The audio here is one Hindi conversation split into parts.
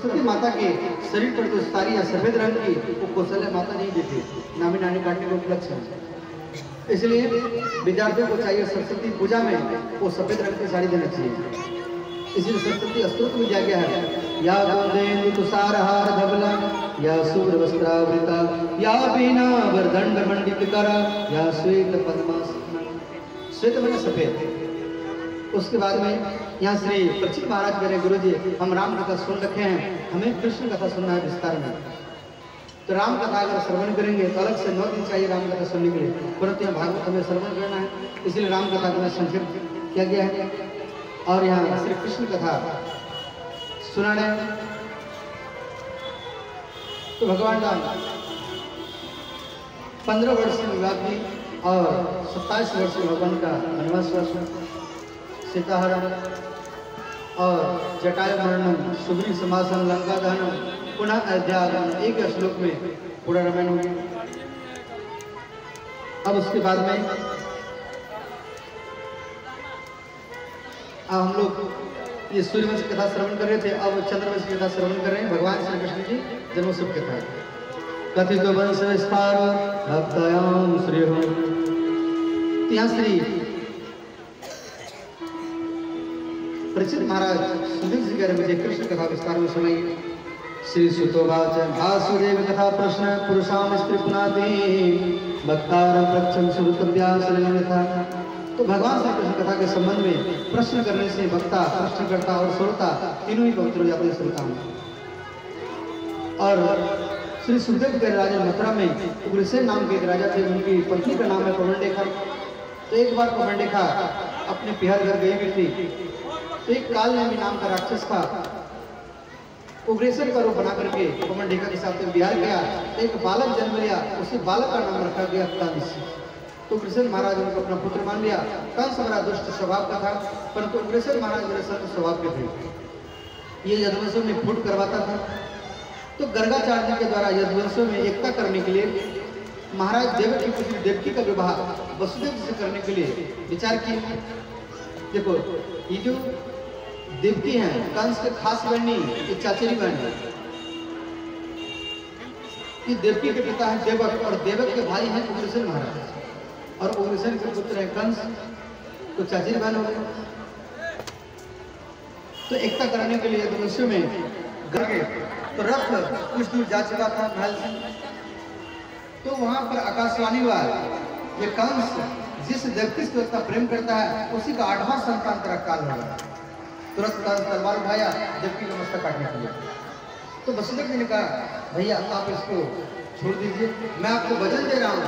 सरस्वती माता के शरीर पर जो साड़ी या सफेद रंग की वो कौशल्या माता नहीं देती, नामी नानी काटने का उपलक्ष्य है। इसलिए विद्यार्थियों को चाहिए सरस्वती पूजा में वो सफेद रंग की साड़ी देना चाहिए। इसलिए सरस्वती स्तोत्र में दिया गया है, या गोदेन्दु तुषारहार धवला, या सूर्य वस्त्रावृता, या बीना वरदंड मंडितकरा, या श्वेत पद्मासना। श्वेत मैंने सफेद। उसके बाद में यहाँ श्री परीक्षित महाराज कह रहे, गुरु जी हम राम कथा सुन रखे हैं, हमें कृष्ण कथा सुनना है विस्तार में। तो राम कथा अगर श्रवण करेंगे तो अलग से 9 दिन चाहिए राम कथा सुनने के लिए, परंतु यहाँ भागवत हमें श्रवण करना है, इसलिए राम कथा को संक्षिप्त किया गया है। और यहाँ श्री कृष्ण कथा सुनाने तो भगवान राम 15 वर्ष में विवाह की और 27 वर्ष में भगवान का वनवास हुआ, सीताहरण और जटायु मरणम, सुग्रीव समासम, लंका दहनम, पुनः अयोध्या आगमन, एक श्लोक में पूरा रामायण हो गया। अब उसके बाद में हम लोग ये सूर्यवंश कथा श्रवण कर रहे थे, अब चंद्रवंश की कथा श्रवण कर रहे हैं। भगवान श्री कृष्ण की जन्मोत्सव कथा कथित वंश विस्तार भक्तयाम श्री हो। यहाँ श्री परीक्षित महाराज सुधीर जी कह रहे मुझे कृष्ण कथा विस्तार में सुनाइए। श्री सुतोवाच वासुदेव कथा प्रश्न पुरुषाम स्त्री पुनाति भक्तार प्रक्षम सुरतव्यास था। तो भगवान श्री कृष्ण कथा के संबंध में प्रश्न करने से भक्ता, प्रश्नकर्ता और श्रोता तीनों ही पवित्र हो जाते हैं श्रोता में। और श्री सुखदेव के राजा मथुरा में उग्रसेन नाम के एक राजा थे, उनकी पत्नी का नाम है पवनडेखा। तो एक बार पवनडेखा अपने पिहर घर गई हुई थी, तो एक काल नेमी नाम का राक्षस था, उग्रसेन का रूप बना करके पवनडेखा के साथ विहार किया। एक बालक जन्म लिया, उसी बालक का नाम रखा गया कंस। तो उग्रसेन महाराज उनको अपना पुत्र मान लिया। कंस बड़ा दुष्ट स्वभाव का था, परंतु उग्रसेन महाराज बड़े संत स्वभाव के थे। ये यदुवंशों में फूट करवाता था। तो गर्गाचार्य के द्वारा यदुवंशों में एकता करने के लिए महाराज देवकी की पुत्री देवकी का विवाह वसुदेव से करने के लिए विचार किए। देखो ये जो देवकी हैं कंस के खास बहन नहीं, ये चाचेरी बहन है। ये देवकी के पिता है देवक, और देवक के भाई हैं उग्रसेन महाराज, और उग्रसेन के पुत्र है कंस, तो चाचेरी बहन हो गई। तो एकता कराने के लिए यदुवंशों में गए तो रथ कुछ दूर जा चुका था महल से। तो वहां पर आकाशवाणी हुआ, ये कंस जिस व्यक्ति से उतना प्रेम करता है उसी का 8वां संतान तेरा काल होगा। तुरंत कंस तलवार उठाया देवकी का मस्तक काटने के लिए। तो वसुदेव जी ने कहा भैया आप इसको छोड़ दीजिए, मैं आपको वचन दे रहा हूँ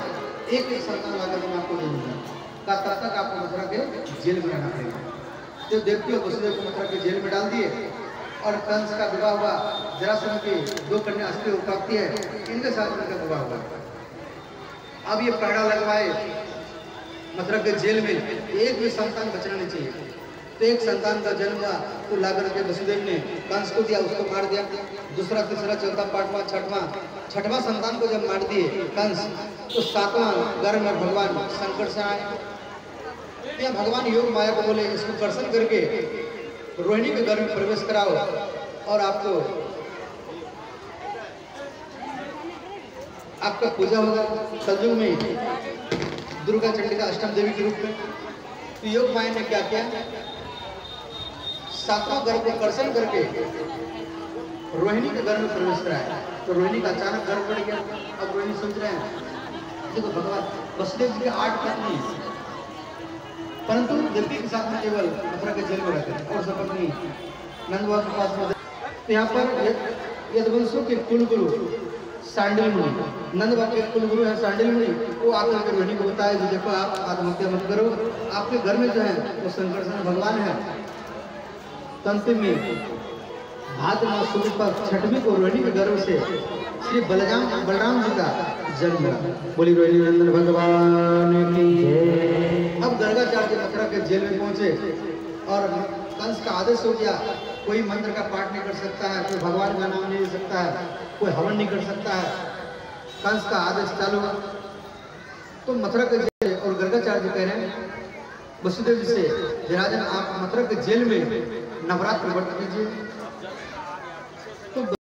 एक संतान लाकर मैं आपको दे दूंगा। तब तक आपको मथुरा के जेल में रहना पड़ेगा। तो देवकी और वसुदेव को मथुरा के जेल में डाल दिए और कंस का विवाह हुआ। जरासंध की 2 कन्या अस्त्री प्राप्ति है, इनके साथ उनका विवाह हुआ। अब ये पैड़ा लगवाए मथुरा के जेल में, एक भी संतान बचना नहीं चाहिए। तो एक संतान का जन्म हुआ, तो लाकर के वसुदेव ने कंस को दिया, उसको मार दिया। दूसरा, तीसरा, चौथा, 5वां, 6वां संतान को जब मार दिए कंस, तो 7वां गर्भ में भगवान संकट से आए। या भगवान योग माया को बोले इसको कर्षण करके रोहिणी के घर में प्रवेश कराओ और आपका पूजा होगा कलयुग में दुर्गा चंडिका अष्टम देवी के रूप में। तो योग माया ने क्या किया, 7वां घर को कर्षण करके रोहिणी के घर में प्रवेश कराया। तो रोहिणी का अचानक घर बढ़ गया। अब रोहिणी सोच रहे हैं देखो भगवान वसुदेव जी के 8 पत्नी, परंतु देवकी के साथ में केवल मथुरा के जेल में रहते हैं और सब अपनी नंद बाबा के पास में। तो यहाँ पर यदुवंशों के कुलगुरु सांडिल मुनि, नंद बाबा के कुलगुरु है सांडिल मुनि, वो आकर के रोहिणी को बताया जो देखो आप आत्महत्या मत करो, आपके घर में जो है वो संकर्षण भगवान है। तंत्र में भाद्र मास शुक्ल पक्ष 6वीं को रोहिणी के गर्भ से श्री बलराम जी का जन्म हुआ। बोली रोहिणी नंदन भगवान की जय। अब गर्गाचार्य मथुरा के जेल में पहुंचे और कंस का आदेश हो गया, कोई मंत्र का पाठ नहीं कर सकता है, कोई भगवान का नाम नहीं ले सकता है, कोई हवन नहीं कर सकता है। कंस का आदेश चालू हुआ। तो मथुरा के जेल और गर्गाचार्य कह रहे हैं वसुदेव जी से, राजन आप मथुरा के जेल में नवरात्र व्रत कीजिए। तो